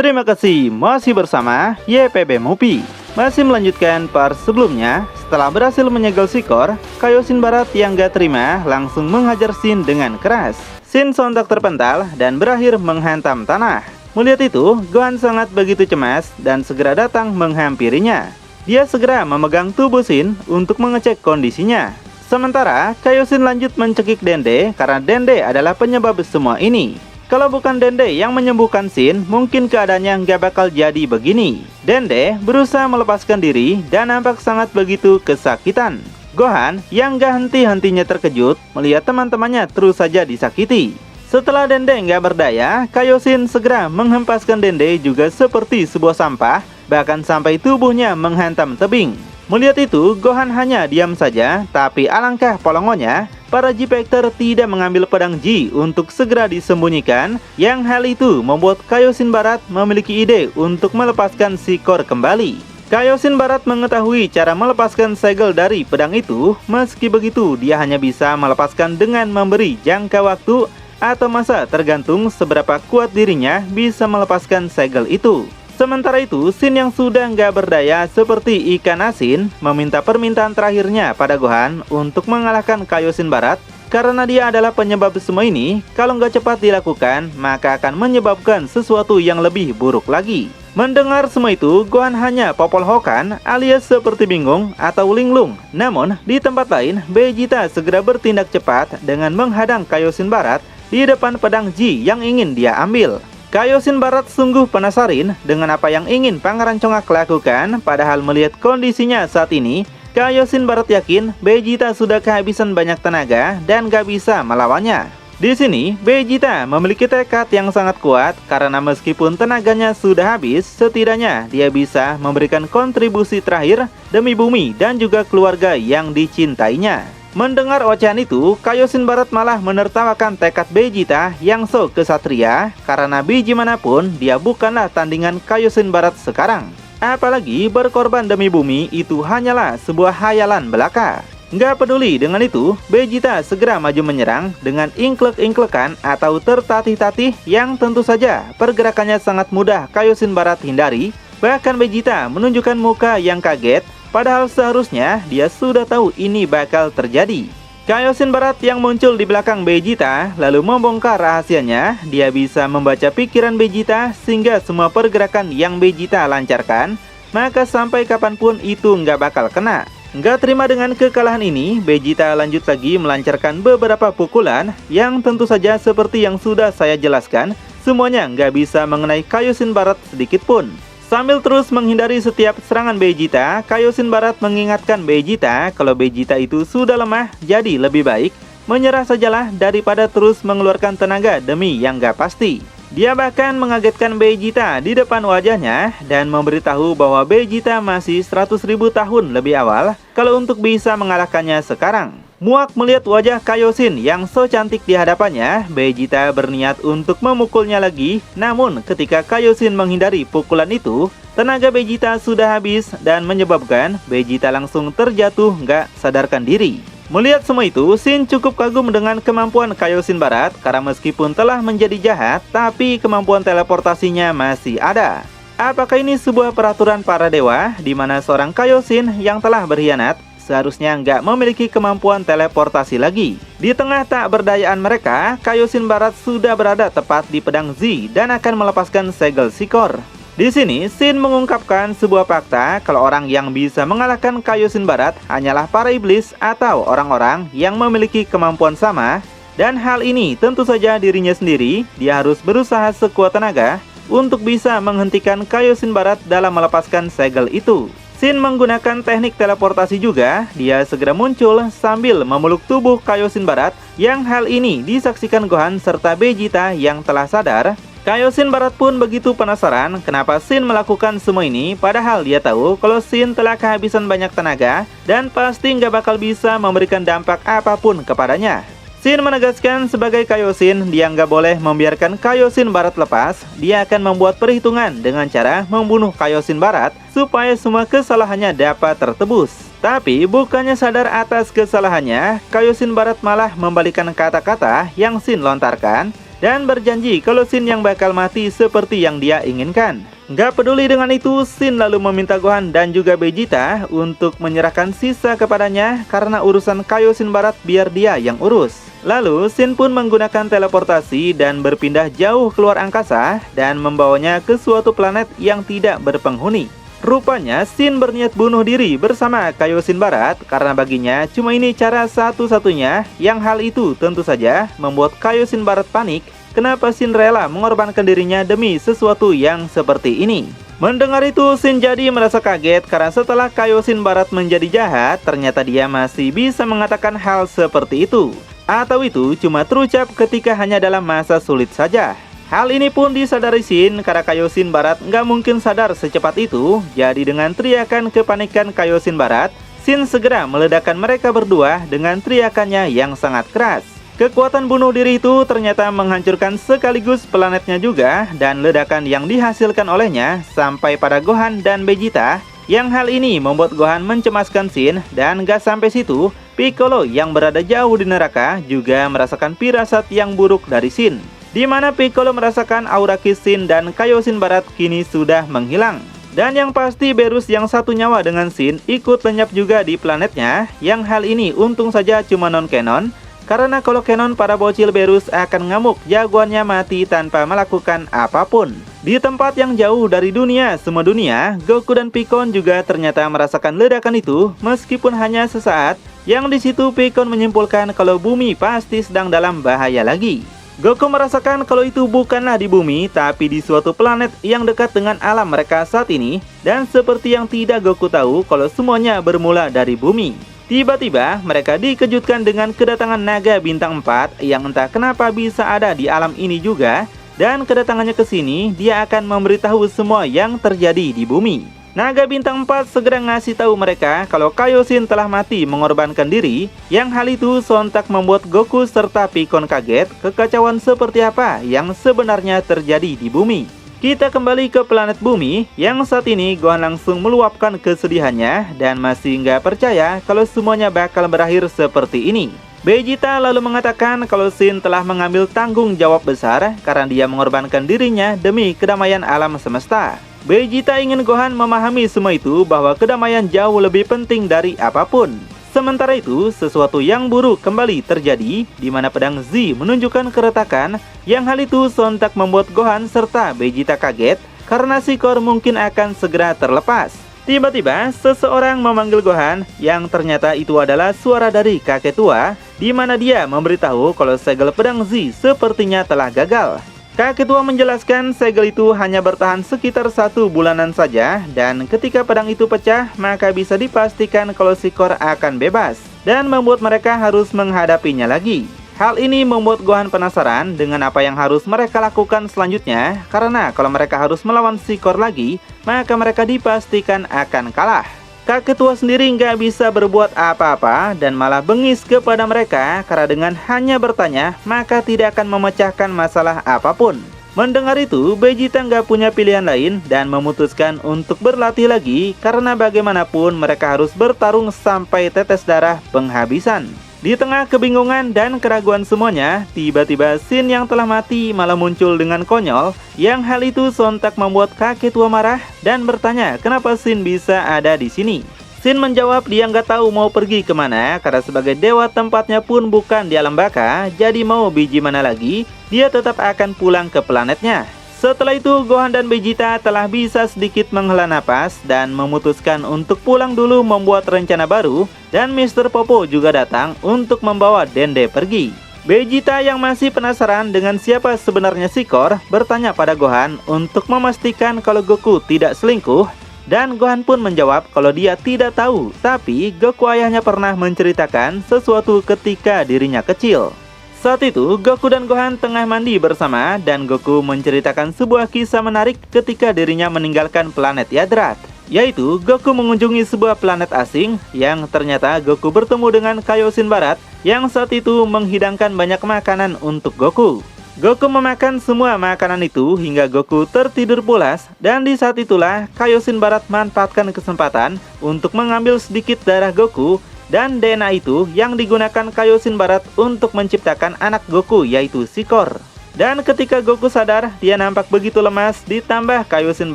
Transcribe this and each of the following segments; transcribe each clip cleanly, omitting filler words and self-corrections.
Terima kasih masih bersama YPB Movie. Masih melanjutkan part sebelumnya. Setelah berhasil menyegel Sikor, Kaioshin Barat yang gak terima langsung menghajar Shin dengan keras. Shin sontak terpental dan berakhir menghantam tanah. Melihat itu, Gohan sangat begitu cemas dan segera datang menghampirinya. Dia segera memegang tubuh Shin untuk mengecek kondisinya. Sementara Kaioshin lanjut mencekik Dende karena Dende adalah penyebab semua ini. Kalau bukan Dende yang menyembuhkan Shin, mungkin keadaannya nggak bakal jadi begini. Dende berusaha melepaskan diri dan nampak sangat begitu kesakitan. Gohan yang nggak henti-hentinya terkejut melihat teman-temannya terus saja disakiti. Setelah Dende nggak berdaya, Kaioshin segera menghempaskan Dende juga seperti sebuah sampah, bahkan sampai tubuhnya menghantam tebing. Melihat itu, Gohan hanya diam saja, tapi alangkah polongonya, para G-Factor tidak mengambil pedang G untuk segera disembunyikan, yang hal itu membuat Kaioshin Barat memiliki ide untuk melepaskan Sikor kembali. Kaioshin Barat mengetahui cara melepaskan segel dari pedang itu, meski begitu dia hanya bisa melepaskan dengan memberi jangka waktu atau masa tergantung seberapa kuat dirinya bisa melepaskan segel itu. Sementara itu, Shin yang sudah nggak berdaya seperti ikan asin meminta permintaan terakhirnya pada Gohan untuk mengalahkan Kaioshin Barat karena dia adalah penyebab semua ini. Kalau nggak cepat dilakukan, maka akan menyebabkan sesuatu yang lebih buruk lagi. Mendengar semua itu, Gohan hanya popol-hokan alias seperti bingung atau linglung. Namun, di tempat lain, Vegeta segera bertindak cepat dengan menghadang Kaioshin Barat di depan pedang G yang ingin dia ambil. Kaioshin Barat sungguh penasaran dengan apa yang ingin Pangeran Congak lakukan, padahal melihat kondisinya saat ini, Kaioshin Barat yakin Vegeta sudah kehabisan banyak tenaga dan gak bisa melawannya. Di sini, Vegeta memiliki tekad yang sangat kuat karena meskipun tenaganya sudah habis, setidaknya dia bisa memberikan kontribusi terakhir demi bumi dan juga keluarga yang dicintainya. Mendengar ocehan itu, Kaioshin Barat malah menertawakan tekad Vegeta yang so kesatria karena biji manapun dia bukanlah tandingan Kaioshin Barat sekarang. Apalagi berkorban demi bumi itu hanyalah sebuah hayalan belaka. Nggak peduli dengan itu, Vegeta segera maju menyerang dengan ingklek-ingklekan atau tertatih-tatih yang tentu saja pergerakannya sangat mudah Kaioshin Barat hindari. Bahkan Vegeta menunjukkan muka yang kaget, padahal seharusnya dia sudah tahu ini bakal terjadi. Kaioshin Barat yang muncul di belakang Vegeta lalu membongkar rahasianya. Dia bisa membaca pikiran Vegeta sehingga semua pergerakan yang Vegeta lancarkan, maka sampai kapanpun itu nggak bakal kena. Nggak terima dengan kekalahan ini, Vegeta lanjut lagi melancarkan beberapa pukulan yang tentu saja seperti yang sudah saya jelaskan, semuanya nggak bisa mengenai Kaioshin Barat sedikit pun. Sambil terus menghindari setiap serangan Vegeta, Kaioshin Barat mengingatkan Vegeta kalau Vegeta itu sudah lemah, jadi lebih baik menyerah sajalah daripada terus mengeluarkan tenaga demi yang gak pasti. Dia bahkan mengagetkan Vegeta di depan wajahnya dan memberitahu bahwa Vegeta masih 100.000 tahun lebih awal kalau untuk bisa mengalahkannya sekarang. Muak melihat wajah Kaioshin yang so cantik di hadapannya, Vegeta berniat untuk memukulnya lagi. Namun ketika Kaioshin menghindari pukulan itu, tenaga Vegeta sudah habis dan menyebabkan Vegeta langsung terjatuh nggak sadarkan diri. Melihat semua itu, Shin cukup kagum dengan kemampuan Kaioshin Barat karena meskipun telah menjadi jahat, tapi kemampuan teleportasinya masih ada. Apakah ini sebuah peraturan para dewa di mana seorang Kaioshin yang telah berkhianat seharusnya nggak memiliki kemampuan teleportasi lagi? Di tengah tak berdayaan mereka, Kaioshin Barat sudah berada tepat di pedang Z dan akan melepaskan segel Sikor. Di sini, Shin mengungkapkan sebuah fakta kalau orang yang bisa mengalahkan Kaioshin Barat hanyalah para iblis atau orang-orang yang memiliki kemampuan sama. Dan hal ini tentu saja dirinya sendiri, dia harus berusaha sekuat tenaga untuk bisa menghentikan Kaioshin Barat dalam melepaskan segel itu. Shin menggunakan teknik teleportasi juga. Dia segera muncul sambil memeluk tubuh Kaioshin Barat, yang hal ini disaksikan Gohan serta Vegeta yang telah sadar. Kaioshin Barat pun begitu penasaran kenapa Shin melakukan semua ini, padahal dia tahu kalau Shin telah kehabisan banyak tenaga dan pasti nggak bakal bisa memberikan dampak apapun kepadanya. Shin menegaskan sebagai Kaioshin, dia nggak boleh membiarkan Kaioshin Barat lepas. Dia akan membuat perhitungan dengan cara membunuh Kaioshin Barat supaya semua kesalahannya dapat tertebus. Tapi bukannya sadar atas kesalahannya, Kaioshin Barat malah membalikan kata-kata yang Shin lontarkan. dan berjanji kalau Shin yang bakal mati seperti yang dia inginkan. Gak peduli dengan itu, Shin lalu meminta Gohan dan juga Vegeta untuk menyerahkan sisa kepadanya karena urusan Kaioshin Barat biar dia yang urus. Lalu Shin pun menggunakan teleportasi dan berpindah jauh keluar angkasa dan membawanya ke suatu planet yang tidak berpenghuni. Rupanya Shin berniat bunuh diri bersama Kaioshin Barat karena baginya cuma ini cara satu-satunya, yang hal itu tentu saja membuat Kaioshin Barat panik. Kenapa Shin rela mengorbankan dirinya demi sesuatu yang seperti ini? Mendengar itu, Shin jadi merasa kaget karena setelah Kaioshin Barat menjadi jahat, ternyata dia masih bisa mengatakan hal seperti itu. Atau itu cuma terucap ketika hanya dalam masa sulit saja. Hal ini pun disadari Shin karena Kaioshin Barat nggak mungkin sadar secepat itu. Jadi dengan teriakan kepanikan Kaioshin Barat, Shin segera meledakkan mereka berdua dengan teriakannya yang sangat keras. Kekuatan bunuh diri itu ternyata menghancurkan sekaligus planetnya juga, dan ledakan yang dihasilkan olehnya sampai pada Gohan dan Vegeta. Yang hal ini membuat Gohan mencemaskan Shin, dan gak sampai situ, Piccolo yang berada jauh di neraka juga merasakan firasat yang buruk dari Shin, di mana Piccolo merasakan aura Ki Shin dan Kaioshin Barat kini sudah menghilang. Dan yang pasti Beerus yang satu nyawa dengan Shin ikut lenyap juga di planetnya. Yang hal ini untung saja cuma non-canon, karena kalau canon para bocil Beerus akan ngamuk jagoannya mati tanpa melakukan apapun. Di tempat yang jauh dari dunia semua dunia, Goku dan Pikkon juga ternyata merasakan ledakan itu meskipun hanya sesaat. Yang di situ Pikkon menyimpulkan kalau bumi pasti sedang dalam bahaya lagi. Goku merasakan kalau itu bukanlah di bumi, tapi di suatu planet yang dekat dengan alam mereka saat ini. Dan seperti yang tidak Goku tahu kalau semuanya bermula dari bumi. Tiba-tiba mereka dikejutkan dengan kedatangan naga bintang 4 yang entah kenapa bisa ada di alam ini juga. Dan kedatangannya ke sini, dia akan memberitahu semua yang terjadi di bumi. Naga bintang 4 segera ngasih tahu mereka kalau Kaioshin telah mati mengorbankan diri. Yang hal itu sontak membuat Goku serta Pikkon kaget kekacauan seperti apa yang sebenarnya terjadi di bumi. Kita kembali ke planet bumi, yang saat ini Gohan langsung meluapkan kesedihannya dan masih nggak percaya kalau semuanya bakal berakhir seperti ini. Vegeta lalu mengatakan kalau Shin telah mengambil tanggung jawab besar karena dia mengorbankan dirinya demi kedamaian alam semesta. Vegeta ingin Gohan memahami semua itu, bahwa kedamaian jauh lebih penting dari apapun. Sementara itu, sesuatu yang buruk kembali terjadi, di mana pedang Z menunjukkan keretakan. Yang hal itu sontak membuat Gohan serta Vegeta kaget karena Sikor mungkin akan segera terlepas. Tiba-tiba seseorang memanggil Gohan, yang ternyata itu adalah suara dari kakek tua, di mana dia memberitahu kalau segel pedang Z sepertinya telah gagal. Kakek tua menjelaskan segel itu hanya bertahan sekitar 1 bulanan saja, dan ketika pedang itu pecah maka bisa dipastikan kalau Sikor akan bebas dan membuat mereka harus menghadapinya lagi. Hal ini membuat Gohan penasaran dengan apa yang harus mereka lakukan selanjutnya, karena kalau mereka harus melawan Sikor lagi maka mereka dipastikan akan kalah. Kakek tua sendiri nggak bisa berbuat apa-apa dan malah bengis kepada mereka karena dengan hanya bertanya maka tidak akan memecahkan masalah apapun. Mendengar itu, Vegeta nggak punya pilihan lain dan memutuskan untuk berlatih lagi karena bagaimanapun mereka harus bertarung sampai tetes darah penghabisan. Di tengah kebingungan dan keraguan semuanya, tiba-tiba Shin yang telah mati malah muncul dengan konyol. Yang hal itu sontak membuat kakek tua marah dan bertanya kenapa Shin bisa ada di sini. Shin menjawab dia nggak tahu mau pergi kemana karena sebagai dewa tempatnya pun bukan di alam baka. Jadi mau biji mana lagi, dia tetap akan pulang ke planetnya. Setelah itu Gohan dan Vegeta telah bisa sedikit menghela napas dan memutuskan untuk pulang dulu membuat rencana baru. Dan Mr. Popo juga datang untuk membawa Dende pergi. Vegeta yang masih penasaran dengan siapa sebenarnya Sikor bertanya pada Gohan untuk memastikan kalau Goku tidak selingkuh. Dan Gohan pun menjawab kalau dia tidak tahu, tapi Goku ayahnya pernah menceritakan sesuatu ketika dirinya kecil. Saat itu, Goku dan Gohan tengah mandi bersama dan Goku menceritakan sebuah kisah menarik ketika dirinya meninggalkan planet Yadrat. Yaitu, Goku mengunjungi sebuah planet asing yang ternyata Goku bertemu dengan Kaioshin Barat yang saat itu menghidangkan banyak makanan untuk Goku. Goku memakan semua makanan itu hingga Goku tertidur pulas dan di saat itulah Kaioshin Barat manfaatkan kesempatan untuk mengambil sedikit darah Goku. Dan DNA itu yang digunakan Kaioshin Barat untuk menciptakan anak Goku yaitu Sikor. Dan ketika Goku sadar, dia nampak begitu lemas, ditambah Kaioshin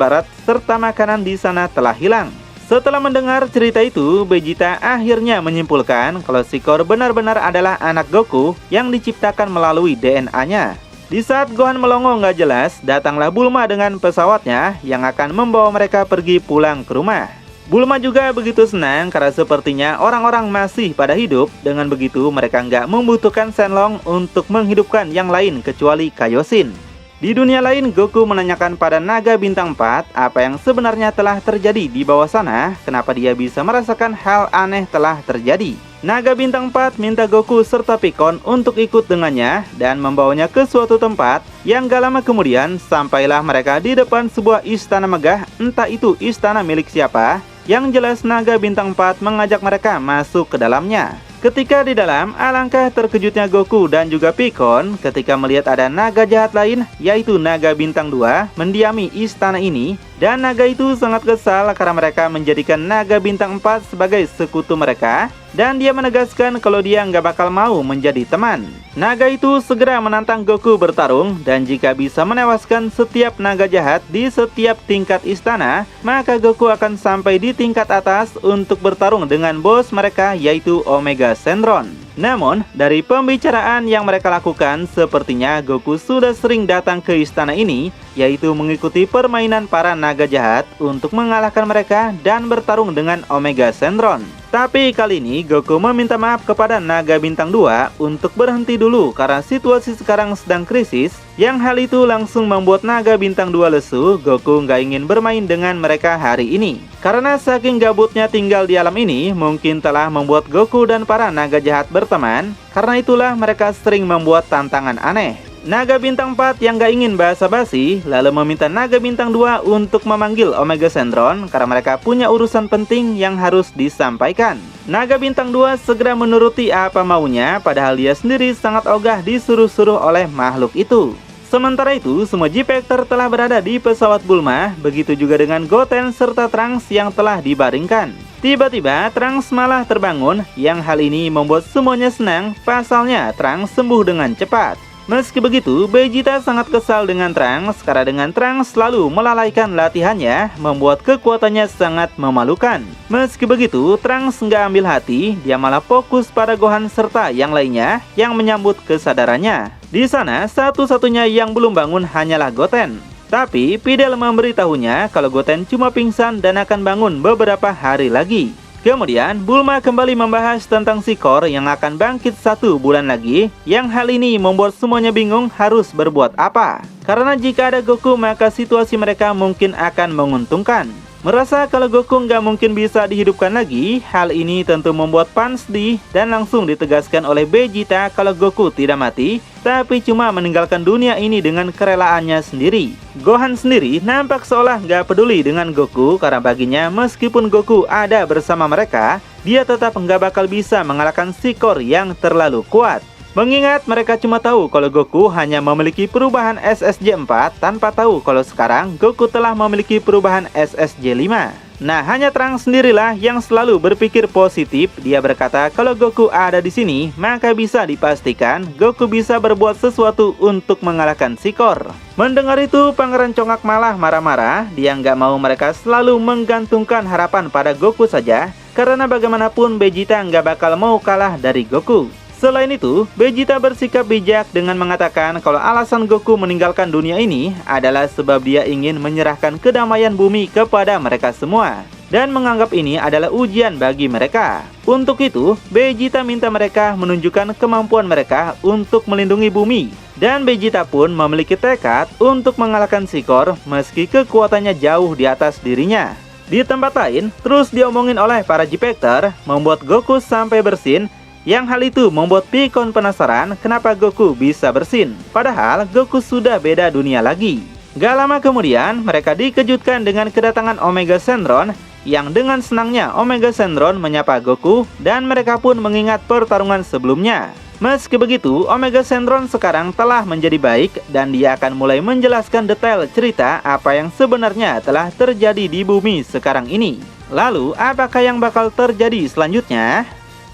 Barat serta makanan di sana telah hilang. Setelah mendengar cerita itu, Vegeta akhirnya menyimpulkan kalau Shikor benar-benar adalah anak Goku yang diciptakan melalui DNA-nya. Di saat Gohan melongo nggak jelas, datanglah Bulma dengan pesawatnya yang akan membawa mereka pergi pulang ke rumah. Bulma juga begitu senang karena sepertinya orang-orang masih pada hidup. Dengan begitu mereka nggak membutuhkan Shenlong untuk menghidupkan yang lain kecuali Kaioshin. Di dunia lain, Goku menanyakan pada Naga Bintang 4 apa yang sebenarnya telah terjadi di bawah sana, kenapa dia bisa merasakan hal aneh telah terjadi. Naga Bintang 4 minta Goku serta Pikkon untuk ikut dengannya dan membawanya ke suatu tempat yang gak lama kemudian sampailah mereka di depan sebuah istana megah, entah itu istana milik siapa. Yang jelas Naga Bintang 4 mengajak mereka masuk ke dalamnya. Ketika di dalam, alangkah terkejutnya Goku dan juga Pikkon ketika melihat ada naga jahat lain, yaitu Naga Bintang 2 mendiami istana ini. Dan naga itu sangat kesal karena mereka menjadikan Naga Bintang 4 sebagai sekutu mereka. Dan dia menegaskan kalau dia nggak bakal mau menjadi teman. Naga itu segera menantang Goku bertarung, dan jika bisa menewaskan setiap naga jahat di setiap tingkat istana, maka Goku akan sampai di tingkat atas untuk bertarung dengan bos mereka, yaitu Omega Shenron. Namun, dari pembicaraan yang mereka lakukan, sepertinya Goku sudah sering datang ke istana ini, yaitu mengikuti permainan para naga jahat untuk mengalahkan mereka dan bertarung dengan Omega Shenron. Tapi kali ini Goku meminta maaf kepada Naga Bintang 2 untuk berhenti dulu karena situasi sekarang sedang krisis. Yang hal itu langsung membuat Naga Bintang 2 lesu. Goku nggak ingin bermain dengan mereka hari ini. Karena saking gabutnya tinggal di alam ini, mungkin telah membuat Goku dan para naga jahat berteman. Karena itulah mereka sering membuat tantangan aneh. Naga Bintang 4 yang gak ingin basa-basi lalu meminta Naga Bintang 2 untuk memanggil Omega Shenron karena mereka punya urusan penting yang harus disampaikan. Naga Bintang 2 segera menuruti apa maunya, padahal dia sendiri sangat ogah disuruh-suruh oleh makhluk itu. Sementara itu, semua G-Factor telah berada di pesawat Bulma, begitu juga dengan Goten serta Trunks yang telah dibaringkan. Tiba-tiba Trunks malah terbangun, yang hal ini membuat semuanya senang, pasalnya Trunks sembuh dengan cepat. Meski begitu, Vegeta sangat kesal dengan Trunks karena dengan Trunks selalu melalaikan latihannya, membuat kekuatannya sangat memalukan. Meski begitu, Trunks nggak ambil hati, dia malah fokus pada Gohan serta yang lainnya yang menyambut kesadarannya. Di sana, satu-satunya yang belum bangun hanyalah Goten. Tapi, Videl memberitahunya kalau Goten cuma pingsan dan akan bangun beberapa hari lagi. Kemudian, Bulma kembali membahas tentang Shikor yang akan bangkit 1 bulan lagi, yang hal ini membuat semuanya bingung harus berbuat apa. Karena jika ada Goku, maka situasi mereka mungkin akan menguntungkan. Merasa kalau Goku nggak mungkin bisa dihidupkan lagi, hal ini tentu membuat Pan sedih dan langsung ditegaskan oleh Vegeta kalau Goku tidak mati, tapi cuma meninggalkan dunia ini dengan kerelaannya sendiri. Gohan sendiri nampak seolah nggak peduli dengan Goku karena baginya meskipun Goku ada bersama mereka, dia tetap nggak bakal bisa mengalahkan Shikor yang terlalu kuat. Mengingat mereka cuma tahu kalau Goku hanya memiliki perubahan SSJ 4 tanpa tahu kalau sekarang Goku telah memiliki perubahan SSJ 5. Nah, hanya Trunks sendirilah yang selalu berpikir positif. Dia berkata kalau Goku ada di sini, maka bisa dipastikan Goku bisa berbuat sesuatu untuk mengalahkan Shikor. Mendengar itu, Pangeran Congak malah marah-marah. Dia nggak mau mereka selalu menggantungkan harapan pada Goku saja, karena bagaimanapun Vegeta nggak bakal mau kalah dari Goku. Selain itu, Vegeta bersikap bijak dengan mengatakan kalau alasan Goku meninggalkan dunia ini adalah sebab dia ingin menyerahkan kedamaian bumi kepada mereka semua, dan menganggap ini adalah ujian bagi mereka. Untuk itu, Vegeta minta mereka menunjukkan kemampuan mereka untuk melindungi bumi, dan Vegeta pun memiliki tekad untuk mengalahkan Shikor meski kekuatannya jauh di atas dirinya. Di tempat lain, terus diomongin oleh para G-Factor, membuat Goku sampai bersin. Yang hal itu membuat Pikkon penasaran kenapa Goku bisa bersin, padahal Goku sudah beda dunia lagi. Gak lama kemudian, mereka dikejutkan dengan kedatangan Omega Shenron, yang dengan senangnya Omega Shenron menyapa Goku, dan mereka pun mengingat pertarungan sebelumnya. Meski begitu, Omega Shenron sekarang telah menjadi baik, dan dia akan mulai menjelaskan detail cerita apa yang sebenarnya telah terjadi di bumi sekarang ini. Lalu, apakah yang bakal terjadi selanjutnya?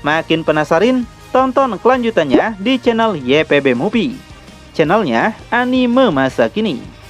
Makin penasaran? Tonton kelanjutannya di channel YPB Movie. channelnya Anime Masa Kini.